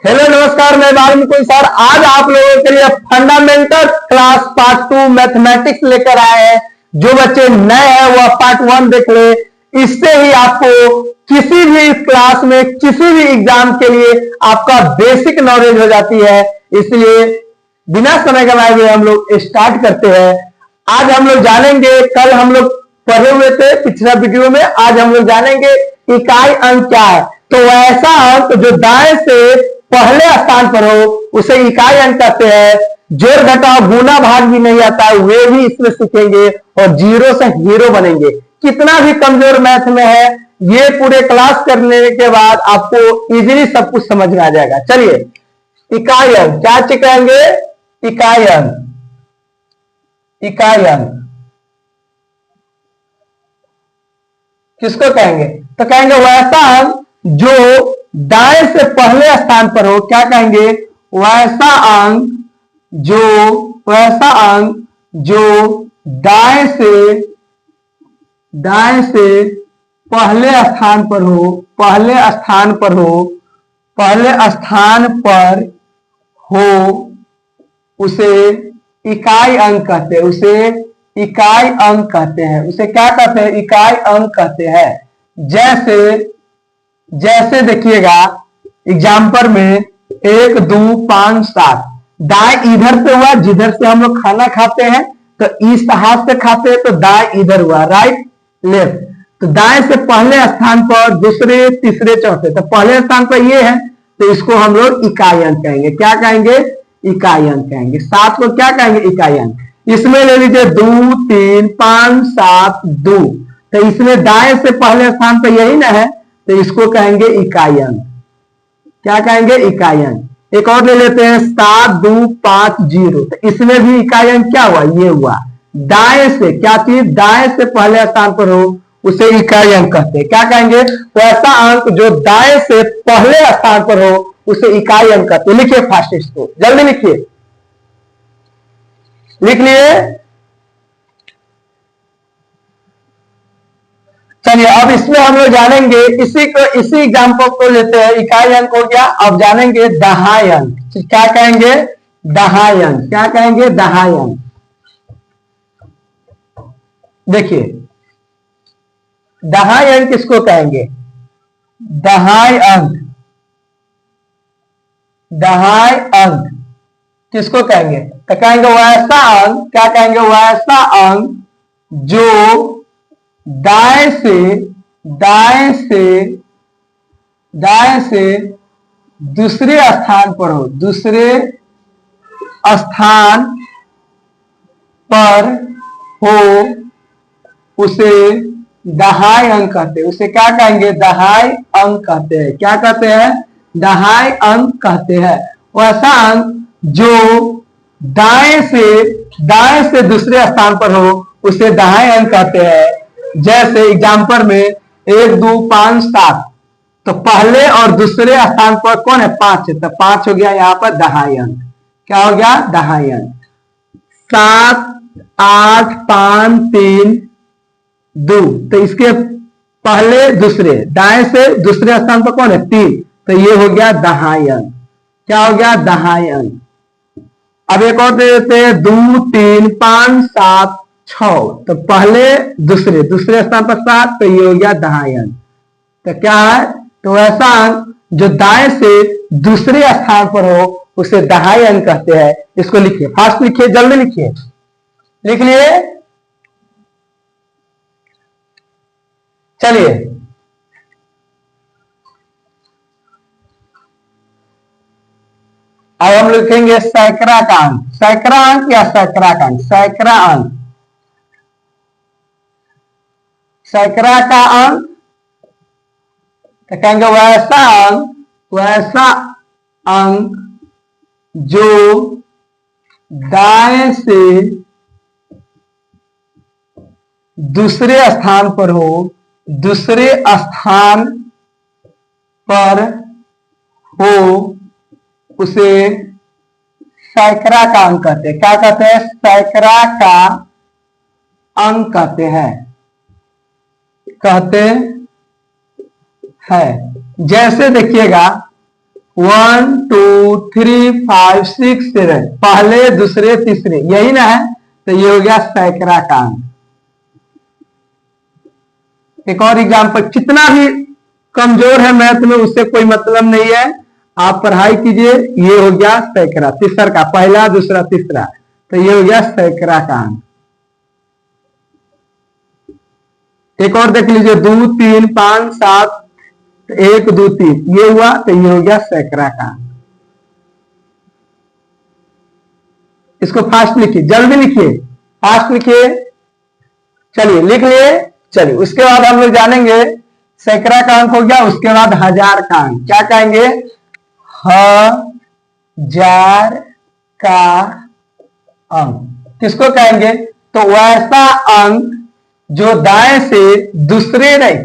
Hello नमस्कार, मैं Valmiki sir. आज आप लोगों के लिए फंडामेंटल क्लास पार्ट 2 मैथमेटिक्स लेकर आए हैं। जो बच्चे नए हैं वह पार्ट 1 देख ले। इससे ही आपको किसी भी क्लास में किसी भी एग्जाम के लिए आपका बेसिक नॉलेज हो जाती है। इसलिए बिना समय गंवाए हुए हम लोग स्टार्ट करते हैं। आज हम लोग जानेंगे, कल हम लोग पढ़े हुए थे पिछला वीडियो में, आज हम लोग जानेंगे इकाई अंक क्या है। तो ऐसा अंक जो दाएं से पहले स्थान पर हो उसे इकाई अंक कहते हैं। जोड़ घटाव गुना भाग भी नहीं आता है, वे भी इसमें सीखेंगे और जीरो से हीरो बनेंगे। कितना भी कमजोर मैथ में है, ये पूरे क्लास करने के बाद आपको इजीली सब कुछ समझ में आ जाएगा। चलिए, इकाई अंक क्या सीखेंगे? इकाई अंक, इकाई अंक किसको कहेंगे? तो कहेंगे वैसा अंक जो दाएं से पहले स्थान पर हो। क्या कहेंगे? वैसा अंक जो, वैसा अंक जो दाएं से पहले स्थान पर हो, पहले स्थान पर हो, पहले स्थान पर हो, उसे इकाई अंक कहते हैं। उसे इकाई अंक कहते हैं। उसे क्या कहते हैं? इकाई अंक कहते हैं। जैसे देखिएगा एग्जाम्पल में 1 2 5 7, दाएं इधर से हुआ, जिधर से हम लोग खाना खाते हैं तो इस हाथ से खाते हैं तो दाएं इधर हुआ, राइट लेफ्ट। तो दाएं से पहले स्थान पर, दूसरे तीसरे चौथे, तो पहले स्थान पर ये है तो इसको हम लोग इकाई अंक कहेंगे। क्या कहेंगे? इकाई अंक कहेंगे। 7 को क्या कहेंगे? इकाई अंक। इसमें ले लीजिए 2 3 5 7 2, तो इसमें दाएं से पहले स्थान पर यही ना है तो इसको कहेंगे इकाई अंक। क्या कहेंगे? इकाई अंक। एक और ले लेते हैं 7 2 5 0, तो इसमें भी इकाई अंक क्या हुआ? ये हुआ। दाएं से, क्या चीज दाएं से पहले स्थान पर हो उसे इकाई अंक कहते हैं। क्या कहेंगे? वैसा अंक जो दाएं से पहले स्थान पर हो उसे इकाई अंक कहते हैं। लिखिए फास्ट, इसको जल्दी लिखिए। लिख लिए? चलिए, अब इसमें हम लोग जानेंगे, इसी एग्जाम्पल को लेते हैं। इकाई अंक हो गया, अब जानेंगे दहाई अंक। क्या कहेंगे? दहाई अंक। क्या कहेंगे? दहाई अंक। देखिए, दहाई अंक किसको कहेंगे? दहाई अंक, दहाई अंक किसको कहेंगे? तो कहेंगे वैसा अंक। क्या कहेंगे? वैसा अंक जो दाएं से, दाएं से, दाएं से दूसरे स्थान पर हो, दूसरे स्थान पर हो, उसे दहाई अंक कहते हैं। उसे क्या कहेंगे? दहाई अंक कहते हैं। क्या कहते हैं? दहाई अंक कहते हैं। वैसा अंक जो दाएं से दूसरे स्थान पर हो उसे दहाई अंक कहते हैं। जैसे एग्जाम्पल में 1 2 5 7, तो पहले और दूसरे स्थान पर कौन है? 5 है, तो 5 हो गया यहाँ पर दहाई अंक। क्या हो गया? दहाई अंक। 7 8 5 3 2, तो इसके पहले दूसरे, दाएं से दूसरे स्थान पर कौन है? 3, तो ये हो गया दहाई अंक। क्या हो गया? दहाई अंक। अब एक और दे देते हैं 2 3 5 7 6, तो पहले दूसरे स्थान पर 7, तो ये हो गया दहाई अंक। तो क्या है? तो ऐसा अंक जो दाएं से दूसरे स्थान पर हो उसे दहाई अंक कहते हैं। इसको लिखिए, फास्ट लिखिए, जल्दी लिखिए। लिख लिए? चलिए, अब हम लिखेंगे सैकड़ा का अंक। सैकड़ा अंक या सैकड़ा का अंक? सैकड़ा अंक, सैकड़ा का अंक। तो कहेंगे वैसा अंक, वैसा अंक जो दाएं से दूसरे स्थान पर हो, दूसरे स्थान पर हो, उसे सैकड़ा का अंक कहते हैं। क्या कहते हैं? सैकड़ा का अंक कहते हैं, कहते हैं। जैसे देखिएगा 1 2 3 5 6 7, पहले दूसरे तीसरे, यही ना है, तो ये हो गया सैकड़ा का अंक। एक और एग्जाम्पल, कितना भी कमजोर है मैथ में उससे कोई मतलब नहीं है, आप पढ़ाई कीजिए। ये हो गया सैकड़ा, तीसरा का, पहला दूसरा तीसरा, तो ये हो गया सैकड़ा का अंक। एक और देख लीजिए, 2 3 5 7, 1 2 3, ये हुआ, तो ये हो गया सैकड़ा का अंक। इसको फास्ट लिखिए, जल्दी लिखिए, फास्ट लिखिए। चलिए लिख लिए। चलिए उसके बाद हम लोग जानेंगे, सैकड़ा का अंक हो गया, उसके बाद हजार का अंक। क्या कहेंगे? हजार का अंक किसको कहेंगे? तो वैसा अंक जो दाएं से दूसरे नहीं,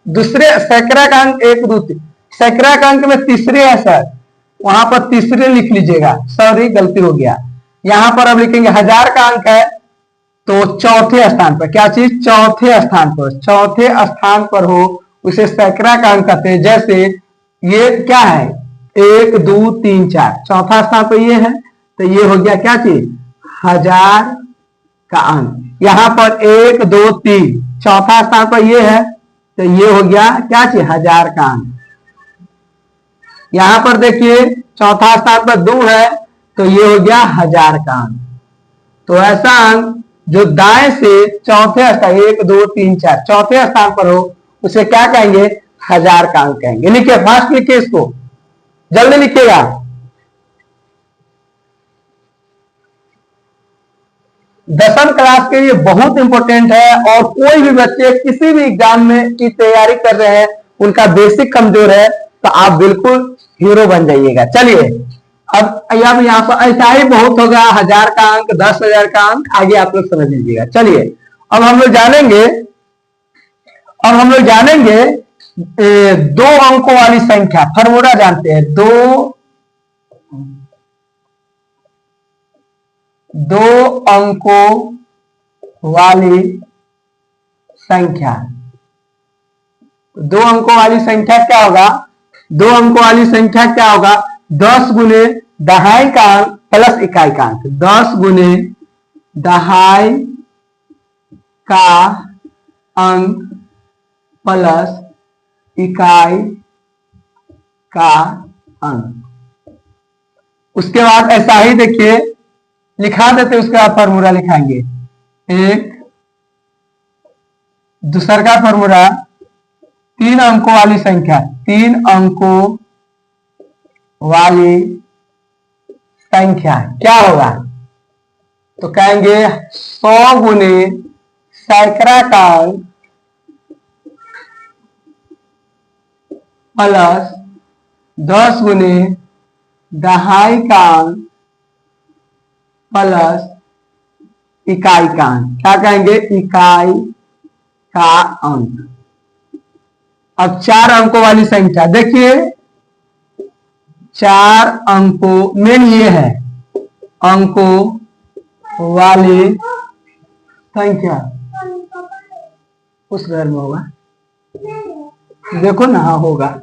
दूसरे, सैकड़ा का अंक 1 2 3, सैकड़ा का अंक में तीसरे है सर, वहां पर तीसरे लिख लीजिएगा, सॉरी गलती हो गया। यहां पर अब लिखेंगे हजार का अंक है तो चौथे स्थान पर, क्या चीज? चौथे स्थान पर, चौथे स्थान पर हो उसे सैकड़ा का अंक कहते हैं। जैसे ये क्या है? 1 2 3 4, चौथा स्थान पर ये है, तो ये हो गया क्या चीज? हजार का अंक। यहां पर 1 2 3, चौथा स्थान पर ये है, तो ये हो गया क्या चीज? हजार का अंक। यहां पर देखिए चौथा स्थान पर 2 है, तो ये हो गया हजार का अंक। तो ऐसा अंक जो दाएं से चौथे स्थान, 1 2 3 4, चौथे स्थान पर हो उसे क्या कहेंगे? हजार का अंक कहेंगे। लिखिए, फास्ट लिखिए, इसको जल्दी लिखिएगा। दसवीं क्लास के लिए बहुत इंपॉर्टेंट है, और कोई भी बच्चे किसी भी एग्जाम में की तैयारी कर रहे हैं, उनका बेसिक कमजोर है, तो आप बिल्कुल हीरो बन जाइएगा। चलिए अब यहाँ पर ऐसा ही बहुत होगा, हजार का अंक, 10,000 का अंक, आगे आप लोग समझ लीजिएगा। चलिए अब हम लोग जानेंगे, 2 अंकों वाली संख्या, फॉर्मूला जानते हैं। दो अंकों वाली संख्या, 2 अंकों वाली संख्या क्या होगा? 2 अंकों वाली संख्या क्या होगा? 10 गुने दहाई का अंक प्लस इकाई का अंक, 10 गुने दहाई का अंक प्लस इकाई का अंक। उसके बाद ऐसा ही देखिए लिखा देते, उसके बाद फॉर्मूला लिखाएंगे। एक दूसरा का फॉर्मूला, 3 अंकों वाली संख्या, 3 अंकों वाली संख्या क्या होगा? तो कहेंगे 100 गुने सैकड़ा का अंक प्लस 10 गुने दहाई का अंक प्लस इकाई का अंक। क्या कहेंगे? इकाई का अंक। अब 4 अंकों वाली संख्या देखिए, 4 अंकों मेन ये है, अंकों वाली संख्या उस घर में होगा, देखो ना, हाँ होगा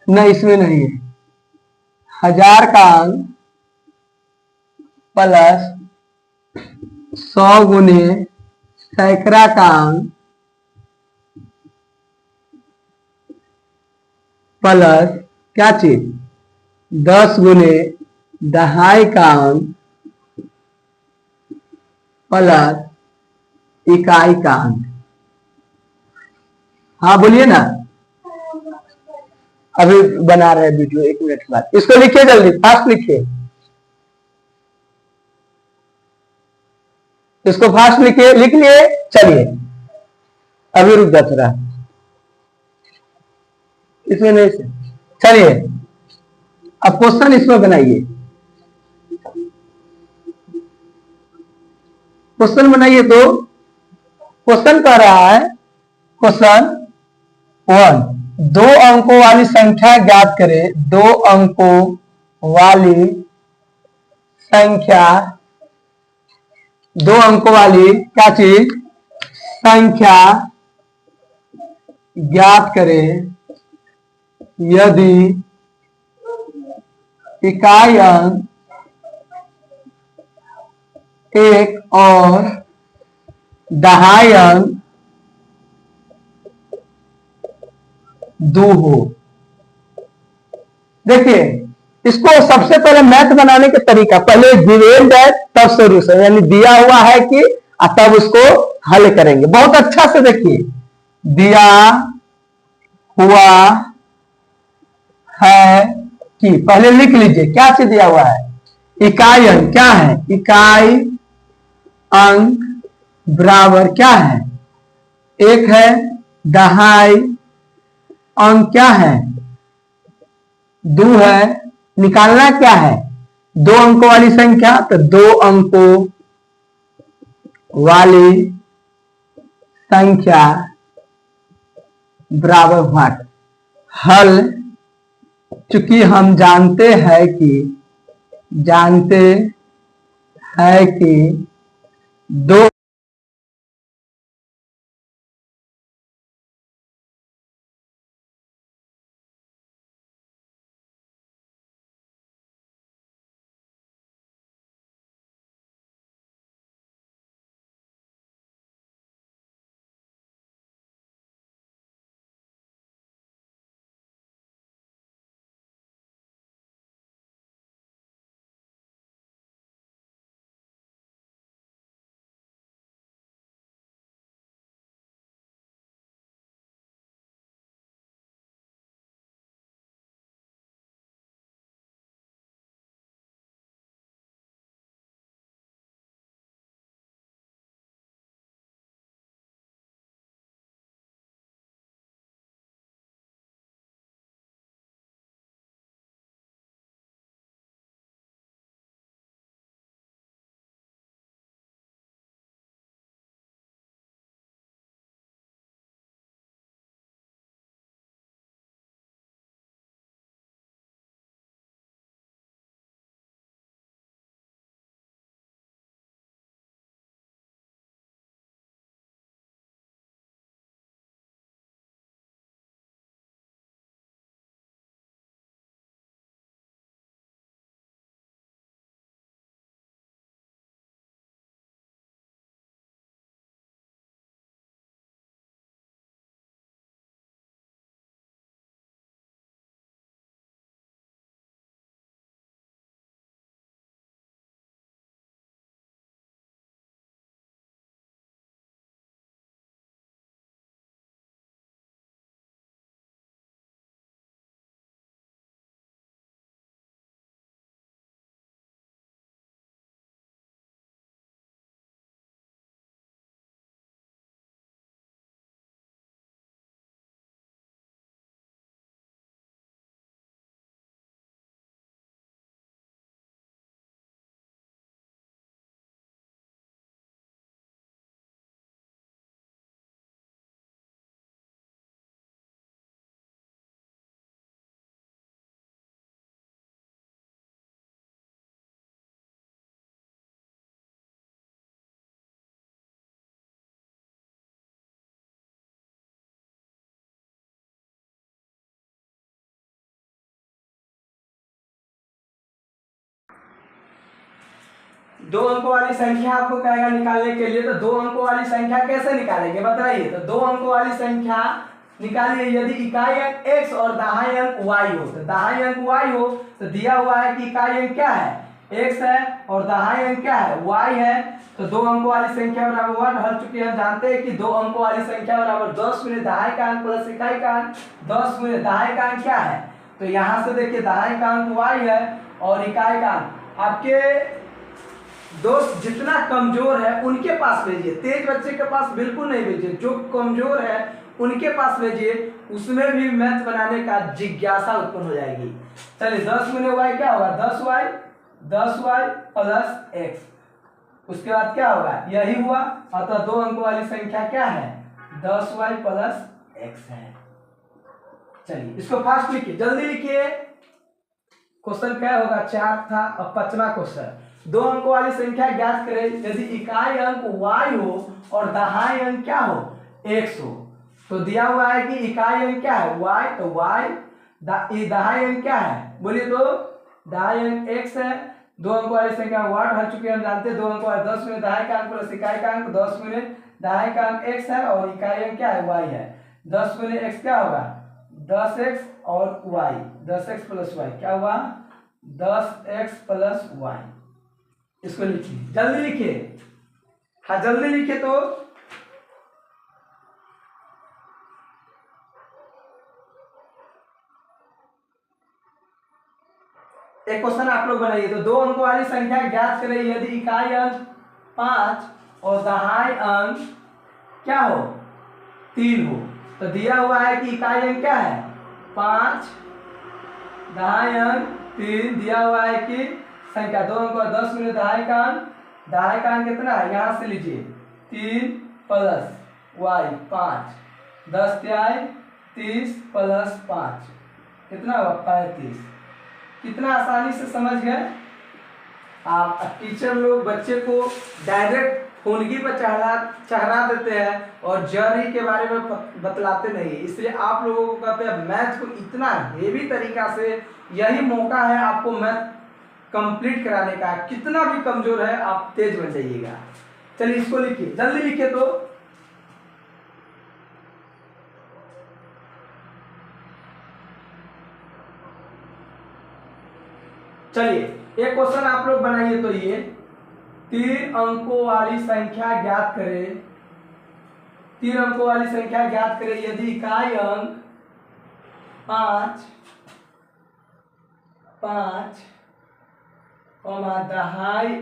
ना, इसमें नहीं है। 1000 का अंक प्लस 100 गुने सैकड़ा का अंक प्लस क्या चीज? 10 गुने दहाई का अंक प्लस इकाई का अंक। हाँ बोलिए ना, अभी बना रहे वीडियो, 1 मिनट के बाद। इसको लिखिए, जल्दी फास्ट लिखिए, इसको फास्ट लिखिए। लिख लिए? चलिए अभी रुक जा थोड़ा, इसमें नहीं से। चलिए अब क्वेश्चन इसमें बनाइए, क्वेश्चन बनाइए। तो क्वेश्चन कह रहा है, क्वेश्चन 1, 2 अंकों वाली संख्या ज्ञात करें। 2 अंकों वाली संख्या, 2 अंकों वाली क्या चीज? संख्या ज्ञात करें यदि इकाई अंक 1 और दहाई अंक 2 हो। देखिए, इसको सबसे पहले मैथ बनाने का तरीका, पहले गिवन जाए तब सॉल्यूशन, यानी दिया हुआ है कि तब उसको हल करेंगे। बहुत अच्छा से देखिए, दिया हुआ है कि, पहले लिख लीजिए क्या चीज दिया हुआ है। इकाई अंक क्या है, इकाई अंक बराबर क्या है, 1 है। दहाई अंक क्या है, 2 है। निकालना क्या है, 2 अंकों वाली संख्या, तो 2 अंकों वाली संख्या बराबर व्हाट, हल। चूंकि हम जानते हैं कि 2 अंकों वाली संख्या आपको कहेगा निकालने के लिए, तो 2 अंकों वाली संख्या कैसे निकालेंगे बताइए। तो 2 अंकों वाली संख्या निकालिए, यदि इकाई अंक x और दहाई अंक y हो। तो दहाई अंक y हो तो दिया हुआ है कि इकाई अंक क्या है, x है, और दहाई अंक क्या है, y है। तो 2 अंकों वाली संख्या बराबर व्हाट, हल। चुके हम जानते हैं कि 2 अंकों वाली संख्या बराबर 10 गुने दहाई का अंक प्लस इकाई का अंक। 10 गुने दहाई का अंक क्या है, तो यहाँ से देखिए दहाई का अंक y है और इकाई का अंक। आपके दोस्त जितना कमजोर है उनके पास भेजिए, तेज बच्चे के पास बिल्कुल नहीं भेजिए, जो कमजोर है उनके पास भेजिए, उसमें भी मैथ बनाने का जिज्ञासा उत्पन्न हो जाएगी। चलिए 10 गुने y क्या होगा, 10y प्लस x। उसके बाद क्या होगा, यही हुआ। अतः 2 अंकों वाली संख्या क्या है, 10y प्लस x है। चलिए इसको फास्ट लिखिए, जल्दी लिखिए। क्वेश्चन क्या होगा, 4 था, अब 5वां क्वेश्चन। 2 अंकों वाली संख्या ज्ञात करें, यदि इकाई अंक y हो और दहाई अंक क्या हो, x हो। तो दिया हुआ है कि इकाई अंक क्या है y, तो y, दहाई अंक क्या है, बोलिए तो दहाई अंक x है, 2 अंकों वाली संख्या वाट हर चुके हम जानते हैं, 2 अंकों वाले 10 गुने दहाई का अंक प्लस इकाई का अंक, 10 गुने दहाई का अंक x है और इकाई अंक क्या है y है। 10 गुने x क्या होगा 10x और y, 10x प्लस y क्या हुआ 10x प्लस y। इसको लिखिए, जल्दी लिखिए, हाँ जल्दी लिखिए। तो एक क्वेश्चन आप लोग बनाइए। तो 2 अंकों वाली संख्या ज्ञात करें यदि इकाई अंक 5 और दहाई अंक क्या हो 3 हो। तो दिया हुआ है कि इकाई अंक क्या है 5, दहाई अंक 3, दिया हुआ है कि संख्या 2 अंक और 10 गुने दहाई का अंक कितना है, यहां से लीजिए 3 प्लस y 5, 10 त्याई 30 प्लस 5 कितना हुआ 35। कितना आसानी से समझ गए आप। टीचर लोग बच्चे को डायरेक्ट फोनगी पर चढ़ा देते हैं और जरी के बारे में बतलाते नहीं, इसलिए आप लोगों को कहते हैं मैथ को इतना हेवी तरीका से, यही मौका है आपको मैथ कंप्लीट कराने का। कितना भी कमजोर है आप तेज बन जाइएगा। चलिए इसको लिखिए, जल्दी लिखिए। तो चलिए एक क्वेश्चन आप लोग बनाइए। तो ये 3 अंकों वाली संख्या ज्ञात करें, 3 अंकों वाली संख्या ज्ञात करें यदि इकाई अंक 5 दहाई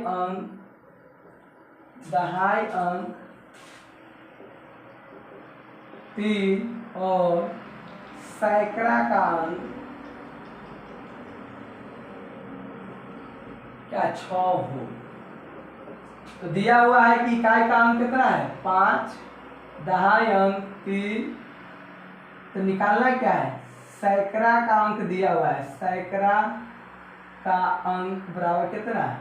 अंक 3 और सैकड़ा का अंक क्या 6 हो। तो दिया हुआ है कि इकाई का अंक कितना है 5, दहाई अंक 3, तो निकालना क्या है सैकड़ा का अंक दिया हुआ है, सैकड़ा का अंक बराबर कितना है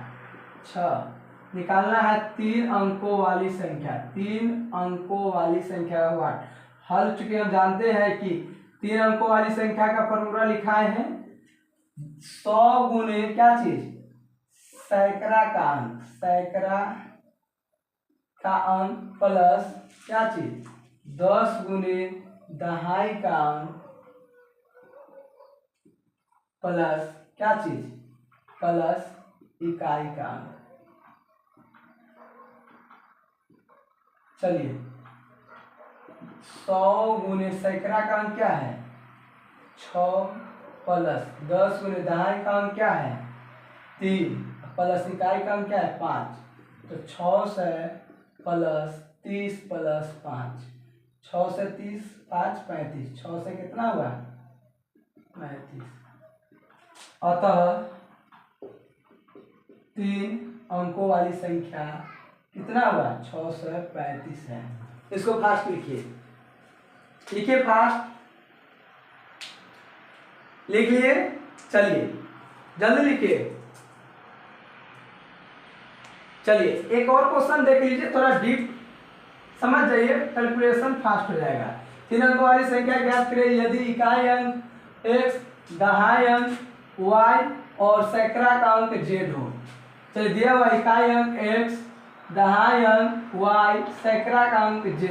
6। निकालना है 3 अंकों वाली संख्या, 3 अंकों वाली संख्या का वाट हल चुके हम जानते हैं कि 3 अंकों वाली संख्या का फॉर्मूला लिखाए हैं 100 गुने क्या चीज सैकड़ा का अंक, सैकड़ा का अंक प्लस क्या चीज 10 गुने दहाई का अंक प्लस क्या चीज प्लस इकाई का अंक। चलिए 100 गुने सैकड़ा का अंक क्या है 6 प्लस 10 गुने दहाई का अंक क्या है 3 प्लस इकाई का अंक क्या है 5, तो 6 से प्लस 30 प्लस 5, 6 से 30 5 35, 6 से कितना हुआ 35। अतः 3 अंकों वाली संख्या कितना हुआ 6 से 35 है। इसको फास्ट लिखिए, लिखिए फास्ट, लिख लिए। चलिए जल्दी लिखिए। चलिए एक और क्वेश्चन देख लीजिए, थोड़ा डीप समझ जाइए, कैलकुलेशन फास्ट हो जाएगा। 3 अंकों वाली संख्या ज्ञात करें यदि इकाई अंक x, दहाई अंक y और सैकड़ा का अंक z हो। चलिए दिया हुआ इकाई अंक x, दहाई अंक y, सैकड़ा का अंक z।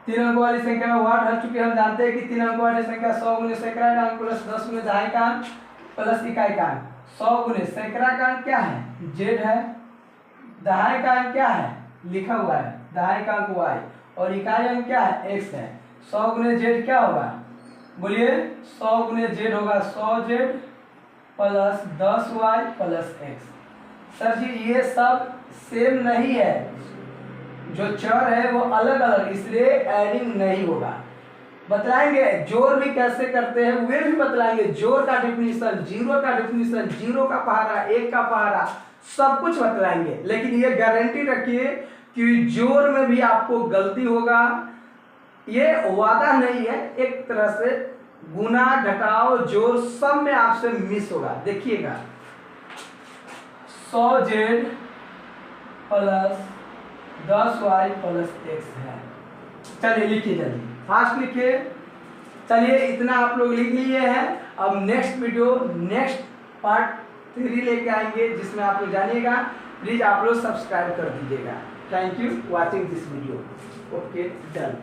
3 अंकों वाली संख्या में वाट हर चुके हम जानते हैं कि 3 अंकों वाली संख्या 100 गुने सैकड़ा का अंक प्लस 10 गुने दहाई का अंक प्लस इकाई का अंक। 100 गुने सैकड़ा का अंक क्या है z है, दहाई का अंक क्या है लिखा हुआ है दहाई का अंक y और इकाई अंक क्या है x है। 100 गुने z क्या होगा बोलिए 100 गुने z होगा 100z plus 10y plus x। Sir ji ये सब सेम नहीं है, जो चर है वो अलग अलग, इसलिए एडिंग नहीं होगा। बतलाएंगे जोड़ भी कैसे करते हैं वे भी बतलाएंगे, जोड़ का डिफिनीशन, जीरो का डिफिनीशन, जीरो का पहाड़ा, एक का पहाड़ा, सब कुछ बतलाएंगे। लेकिन ये गारंटी रखिए कि जोड़ में भी आपको गलती होगा, ये वादा नहीं है, एक तरह से गुना घटाओ जोड़ सब में आपसे मिस होगा। देखिएगा 100z plus 10y plus x है। चलिए लिखिए जल्दी फास्ट लिखिए। चलिए इतना आप लोग लिख लिए हैं। अब नेक्स्ट वीडियो नेक्स्ट पार्ट 3 लेके आएंगे, जिसमें आप लोग जानिएगा। प्लीज़ आप लोग सब्सक्राइब कर दीजिएगा। Thank you watching this video. Okay, done.